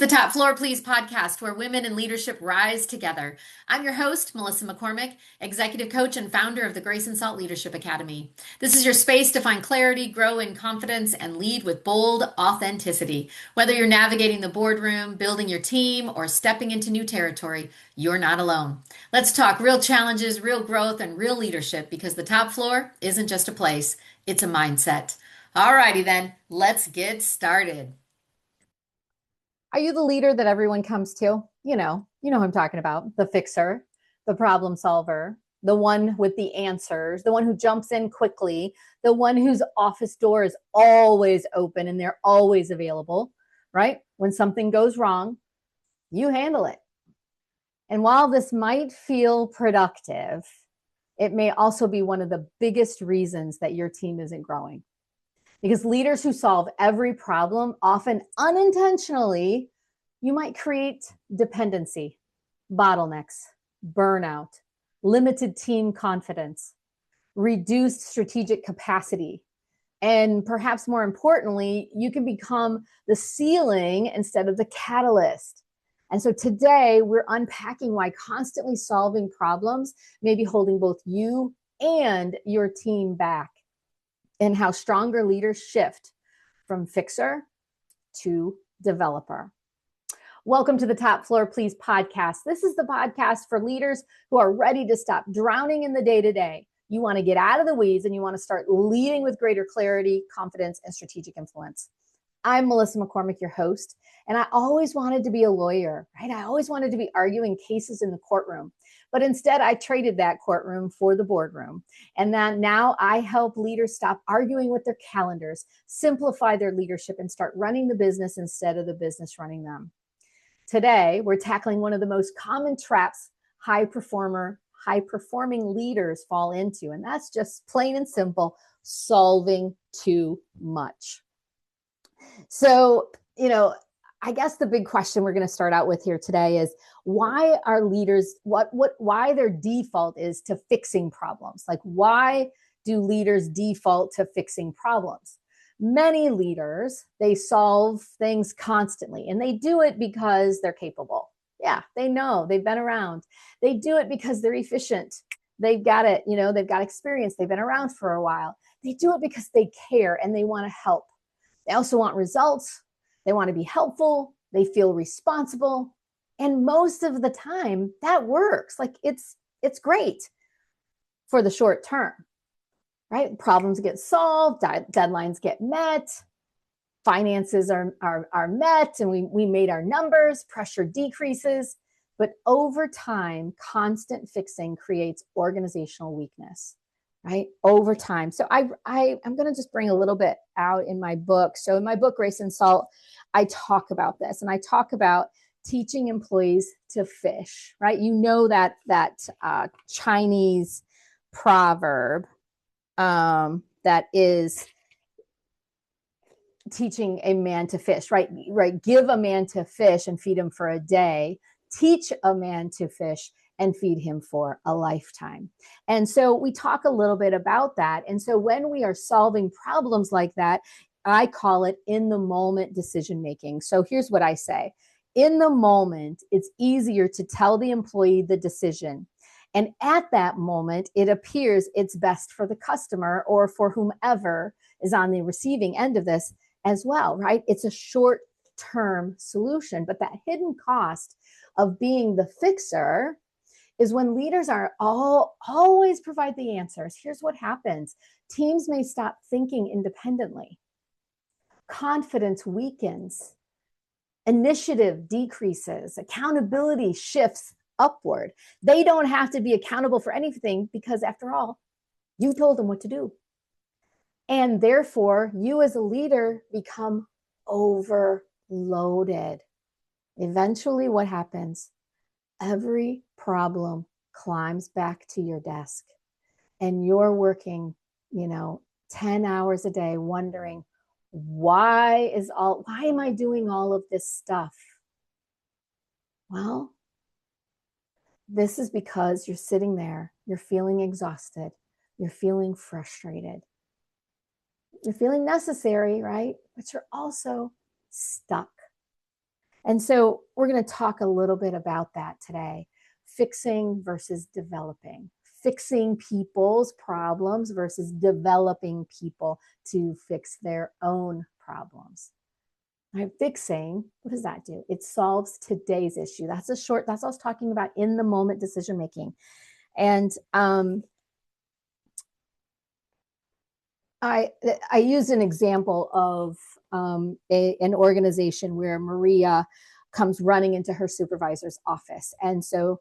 The Top Floor Please podcast, where women in leadership rise together. I'm your host, Melissa McCormick, executive coach and founder of the Grace and Salt Leadership Academy. This is your space to find clarity, grow in confidence, and lead with bold authenticity. Whether you're navigating the boardroom, building your team, or stepping into new territory, you're not alone. Let's talk real challenges, real growth, and real leadership because the top floor isn't just a place, it's a mindset. Alrighty then, let's get started. Are you the leader that everyone comes to? You know who I'm talking about, the fixer, the problem solver, the one with the answers, the one who jumps in quickly, the one whose office door is always open and they're always available, right? When something goes wrong, you handle it. And while this might feel productive, it may also be one of the biggest reasons that your team isn't growing. Because leaders who solve every problem, often unintentionally, you might create dependency, bottlenecks, burnout, limited team confidence, reduced strategic capacity. And perhaps more importantly, you can become the ceiling instead of the catalyst. And so today we're unpacking why constantly solving problems may be holding both you and your team back, and how stronger leaders shift from fixer to developer. Welcome to the Top Floor Please podcast. This is the podcast for leaders who are ready to stop drowning in the day-to-day. You want to get out of the weeds and you want to start leading with greater clarity, confidence, and strategic influence. I'm Melissa McCormick, your host, and I always wanted to be a lawyer, right? I always wanted to be arguing cases in the courtroom. But instead, I traded that courtroom for the boardroom. And then now I help leaders stop arguing with their calendars, simplify their leadership, and start running the business instead of the business running them. Today, we're tackling one of the most common traps high-performing leaders fall into. And that's just plain and simple, solving too much. So, I guess the big question we're going to start out with here today is why are leaders, why their default is to fixing problems? Like, why do leaders default to fixing problems? Many leaders, they solve things constantly, and they do it because they're capable. Yeah, they know, they've been around. They do it because they're efficient. They've got it, they've got experience. They've been around for a while. They do it because they care and they want to help. They also want results. They want to be helpful. They feel responsible. And most of the time that works. Like it's great for the short term, right? Problems get solved, deadlines get met, finances are met, and we made our numbers, pressure decreases. But over time, constant fixing creates organizational weakness. Right, over time. So I'm going to just bring a little bit out in my book. So in my book, Grace and Salt, I talk about this, and I talk about teaching employees to fish. Right, that Chinese proverb that is teaching a man to fish. Right, give a man to fish and feed him for a day. Teach a man to fish and feed him for a lifetime. And so we talk a little bit about that. And so when we are solving problems like that, I call it in the moment decision making. So here's what I say. In the moment, it's easier to tell the employee the decision. And at that moment, it appears it's best for the customer or for whomever is on the receiving end of this as well, right? It's a short-term solution, but that hidden cost of being the fixer is when leaders are always provide the answers. Here's what happens. Teams may stop thinking independently. Confidence weakens. Initiative decreases. Accountability shifts upward. They don't have to be accountable for anything because, after all, you told them what to do. And therefore, you as a leader become overloaded. Eventually, what happens? Every problem climbs back to your desk and you're working, 10 hours a day wondering, why am I doing all of this stuff? Well, this is because you're sitting there, you're feeling exhausted, you're feeling frustrated, you're feeling necessary, right? But you're also stuck. And so we're going to talk a little bit about that today. Fixing versus developing, fixing people's problems versus developing people to fix their own problems. Right? Fixing, what does that do? It solves today's issue. That's what I was talking about, in the moment decision making. And I use an example of an organization where Maria comes running into her supervisor's office. And so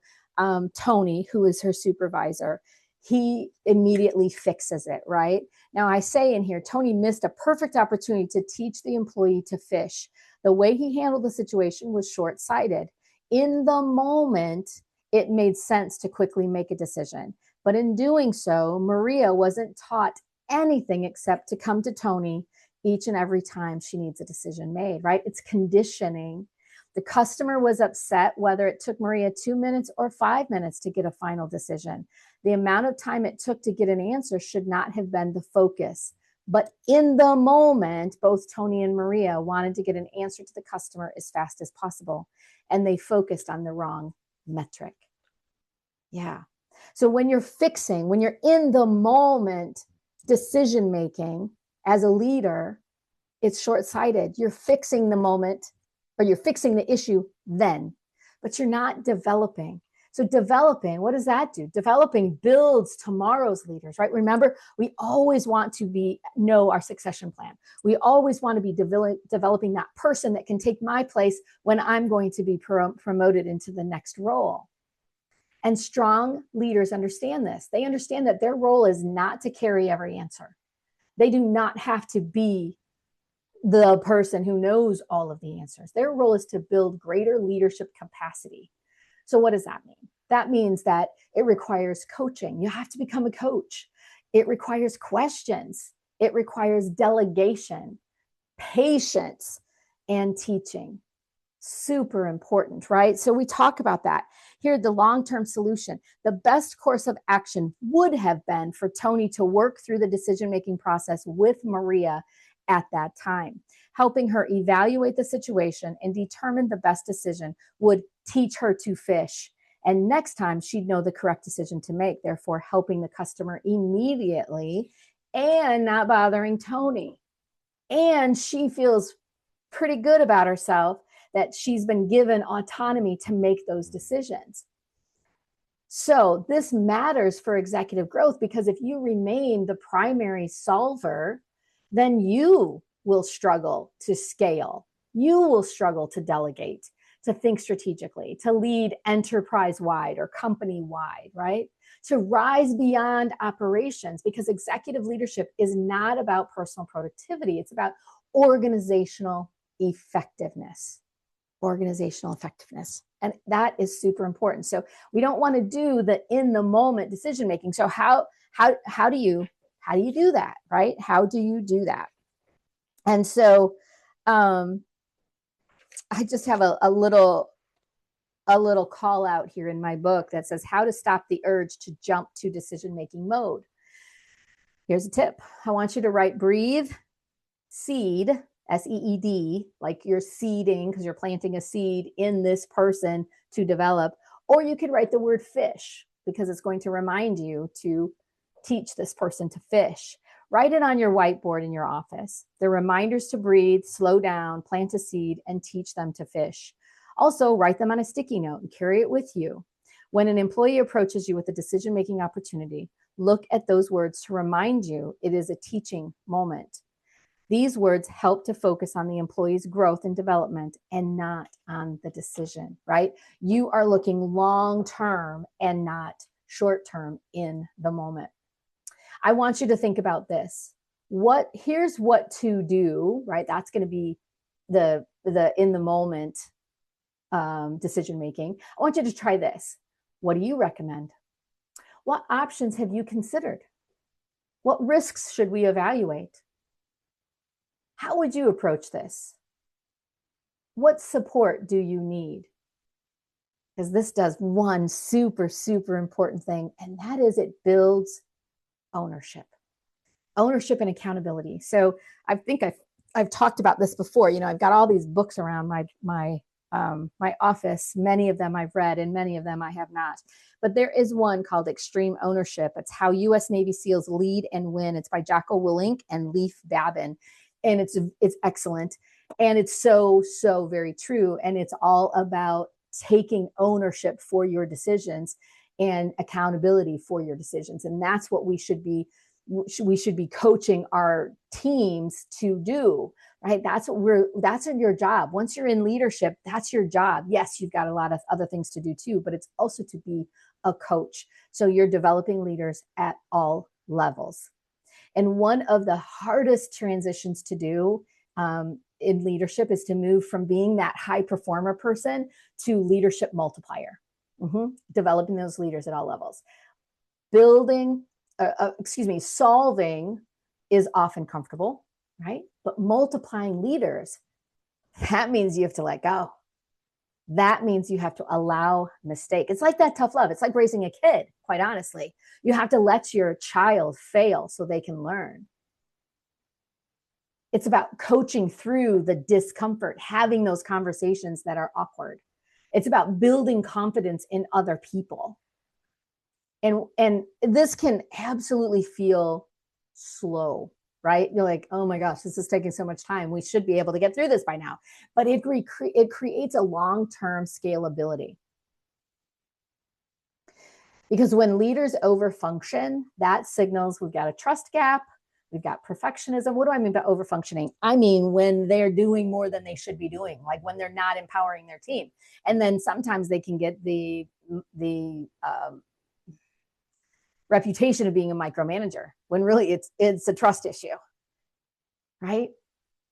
Tony, who is her supervisor, he immediately fixes it, right? Now, I say in here, Tony missed a perfect opportunity to teach the employee to fish. The way he handled the situation was short sighted. In the moment, it made sense to quickly make a decision. But in doing so, Maria wasn't taught anything except to come to Tony each and every time she needs a decision made, right? It's conditioning. The customer was upset whether it took Maria 2 minutes or 5 minutes to get a final decision. The amount of time it took to get an answer should not have been the focus. But in the moment, both Tony and Maria wanted to get an answer to the customer as fast as possible, and they focused on the wrong metric. Yeah. So when you're fixing, when you're in the moment decision making as a leader, it's short sighted. You're fixing the moment, or you're fixing the issue then, but you're not developing. So developing, what does that do? Developing builds tomorrow's leaders, right? Remember, we always want to know our succession plan. We always want to be developing that person that can take my place when I'm going to be promoted into the next role. And strong leaders understand this. They understand that their role is not to carry every answer. They do not have to be the person who knows all of the answers. Their role is to build greater leadership capacity. So what does that mean? That means that it requires coaching. You have to become a coach. It requires questions. It requires delegation, patience, and teaching. Super important, right? So we talk about that. Here, the long-term solution. The best course of action would have been for Tony to work through the decision-making process with Maria at that time. Helping her evaluate the situation and determine the best decision would teach her to fish. And next time, she'd know the correct decision to make, therefore helping the customer immediately and not bothering Tony. And she feels pretty good about herself that she's been given autonomy to make those decisions. So this matters for executive growth, because if you remain the primary solver, then you will struggle to scale. You will struggle to delegate, to think strategically, to lead enterprise-wide or company-wide, right? To rise beyond operations, because executive leadership is not about personal productivity. It's about organizational effectiveness. Organizational effectiveness. And that is super important. So we don't want to do the in the moment decision making. So how do you do that, right? How do you do that? And so I just have a little call out here in my book that says how to stop the urge to jump to decision making mode. Here's a tip. I want you to write breathe, seed, SEED, like you're seeding because you're planting a seed in this person to develop. Or you could write the word fish because it's going to remind you to teach this person to fish. Write it on your whiteboard in your office. The reminders to breathe, slow down, plant a seed, and teach them to fish. Also, write them on a sticky note and carry it with you. When an employee approaches you with a decision-making opportunity, look at those words to remind you it is a teaching moment. These words help to focus on the employee's growth and development and not on the decision, right? You are looking long-term and not short-term in the moment. I want you to think about this. Here's what to do, right? That's going to be the in the moment decision making. I want you to try this. What do you recommend? What options have you considered? What risks should we evaluate? How would you approach this? What support do you need? Because this does one super, super important thing, and that is it builds ownership and accountability. So I think I've talked about this before. You know, I've got all these books around my my office, many of them I've read and many of them I have not. But there is one called Extreme Ownership. It's How U.S. Navy SEALs Lead and Win. It's by Jocko Willink and Leif Babin. And it's excellent. And it's so, so very true. And it's all about taking ownership for your decisions and accountability for your decisions. And that's what we should be coaching our teams to do, right? That's your job. Once you're in leadership, that's your job. Yes, you've got a lot of other things to do too, but it's also to be a coach. So you're developing leaders at all levels. And one of the hardest transitions to do in leadership is to move from being that high performer person to leadership multiplier. Developing those leaders at all levels. Solving is often comfortable, right? But multiplying leaders, that means you have to let go. That means you have to allow mistake. It's like that tough love. It's like raising a kid, quite honestly. You have to let your child fail so they can learn. It's about coaching through the discomfort, having those conversations that are awkward. It's about building confidence in other people. And this can absolutely feel slow, right? You're like, oh my gosh, this is taking so much time. We should be able to get through this by now. But it creates a long-term scalability. Because when leaders overfunction, that signals we've got a trust gap, we've got perfectionism. What do I mean by overfunctioning? I mean when they're doing more than they should be doing, like when they're not empowering their team. And then sometimes they can get the reputation of being a micromanager when really it's a trust issue, right?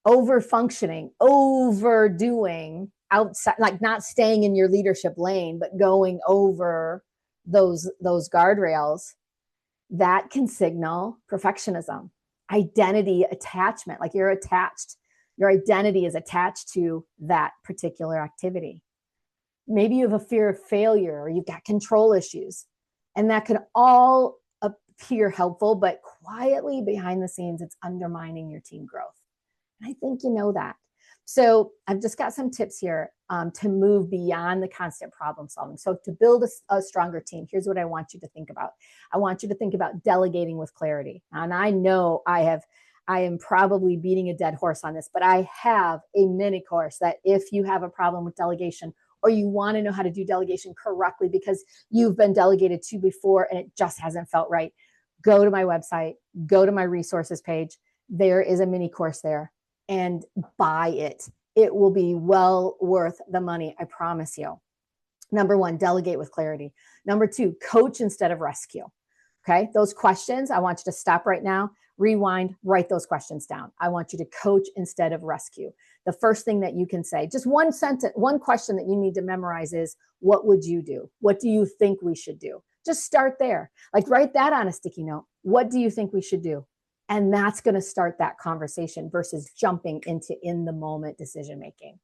Over-functioning, overdoing, outside, like not staying in your leadership lane, but going over those guardrails, that can signal perfectionism. Identity attachment, like your identity is attached to that particular activity. Maybe you have a fear of failure, or you've got control issues. And that could all appear helpful, but quietly behind the scenes, it's undermining your team growth. And I think you know that. So I've just got some tips here to move beyond the constant problem solving. So to build a stronger team, here's what I want you to think about. I want you to think about delegating with clarity. And I know I am probably beating a dead horse on this, but I have a mini course that if you have a problem with delegation, or you want to know how to do delegation correctly because you've been delegated to before and it just hasn't felt right, go to my website, go to my resources page. There is a mini course there, and buy it. It will be well worth the money, I promise you. Number one, delegate with clarity. Number two, coach instead of rescue. Okay, those questions, I want you to stop right now, rewind, write those questions down. I want you to coach instead of rescue. The first thing that you can say, just one sentence, one question that you need to memorize is, what would you do? What do you think we should do? Just start there. Like write that on a sticky note. What do you think we should do? And that's going to start that conversation versus jumping into in the moment decision making.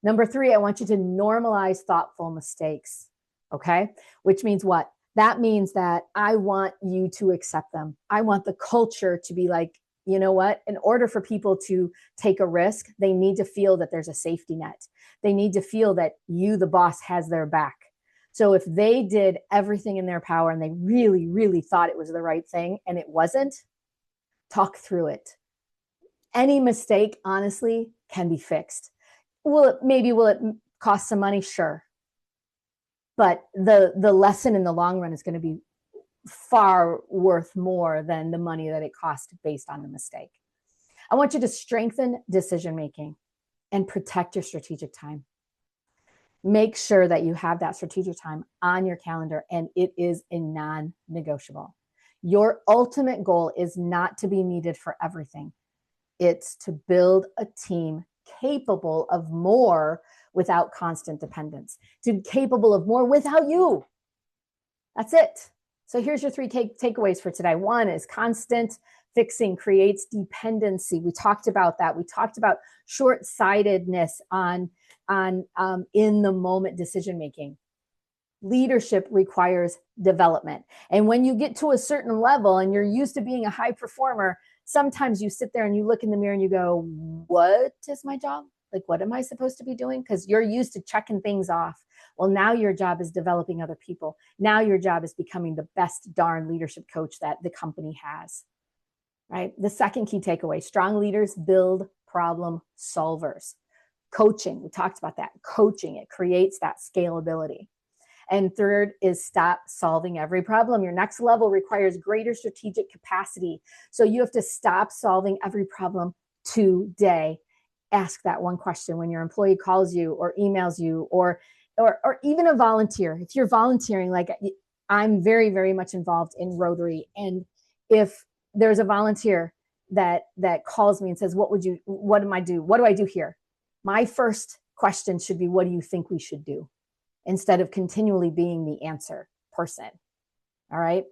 Number three, I want you to normalize thoughtful mistakes. Okay, which means what? That means that I want you to accept them. I want the culture to be like, you know what? In order for people to take a risk, they need to feel that there's a safety net. They need to feel that you, the boss, has their back. So if they did everything in their power and they really, really thought it was the right thing and it wasn't, talk through it. Any mistake, honestly, can be fixed. Will it cost some money? Sure. But the lesson in the long run is going to be far worth more than the money that it cost based on the mistake. I want you to strengthen decision-making and protect your strategic time. Make sure that you have that strategic time on your calendar, and it is a non-negotiable. Your ultimate goal is not to be needed for everything. It's to build a team capable of more without constant dependence, to be capable of more without you. That's it. So here's your three takeaways for today. One is constant fixing creates dependency. We talked about that. We talked about short-sightedness on in the moment decision making. Leadership requires development. And when you get to a certain level and you're used to being a high performer, sometimes you sit there and you look in the mirror and you go, what is my job? Like, what am I supposed to be doing? Because you're used to checking things off. Well, now your job is developing other people. Now your job is becoming the best darn leadership coach that the company has, right? The second key takeaway: strong leaders build problem solvers. Coaching, we talked about that. Coaching, it creates that scalability. And third is stop solving every problem. Your next level requires greater strategic capacity. So you have to stop solving every problem today. Ask that one question when your employee calls you or emails you, or even a volunteer. If you're volunteering, like I'm very, very much involved in Rotary. And if there's a volunteer that calls me and says, what do I do here? My first question should be, what do you think we should do? Instead of continually being the answer person. All right.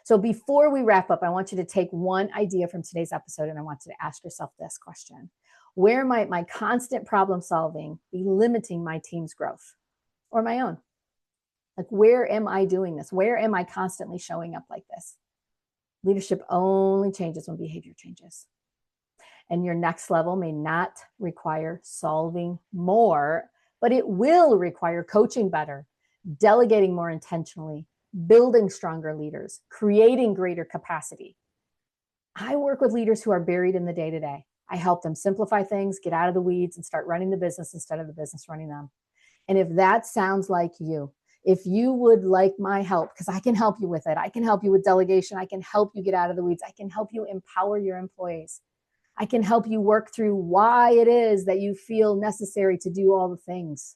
So before we wrap up, I want you to take one idea from today's episode and I want you to ask yourself this question: where might my constant problem solving be limiting my team's growth or my own? Like, where am I doing this? Where am I constantly showing up like this? Leadership only changes when behavior changes. And your next level may not require solving more, but it will require coaching better, delegating more intentionally, building stronger leaders, creating greater capacity. I work with leaders who are buried in the day to day. I help them simplify things, get out of the weeds, and start running the business instead of the business running them. And if that sounds like you, if you would like my help, because I can help you with it, I can help you with delegation, I can help you get out of the weeds, I can help you empower your employees, I can help you work through why it is that you feel necessary to do all the things.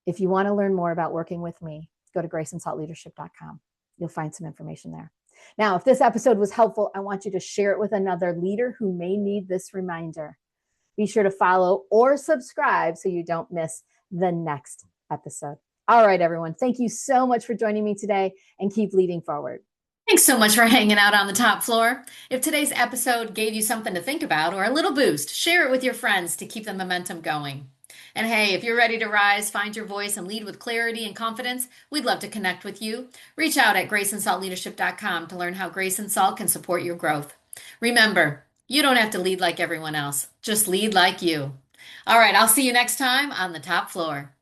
If you want to learn more about working with me, go to graceandsaltleadership.com. You'll find some information there. Now, if this episode was helpful, I want you to share it with another leader who may need this reminder. Be sure to follow or subscribe so you don't miss the next episode. All right, everyone. Thank you so much for joining me today, and keep leading forward. Thanks so much for hanging out on the top floor. If today's episode gave you something to think about or a little boost, share it with your friends to keep the momentum going. And hey, if you're ready to rise, find your voice, and lead with clarity and confidence, we'd love to connect with you. Reach out at graceandsaltleadership.com to learn how Grace and Salt can support your growth. Remember, you don't have to lead like everyone else, just lead like you. All right, I'll see you next time on the top floor.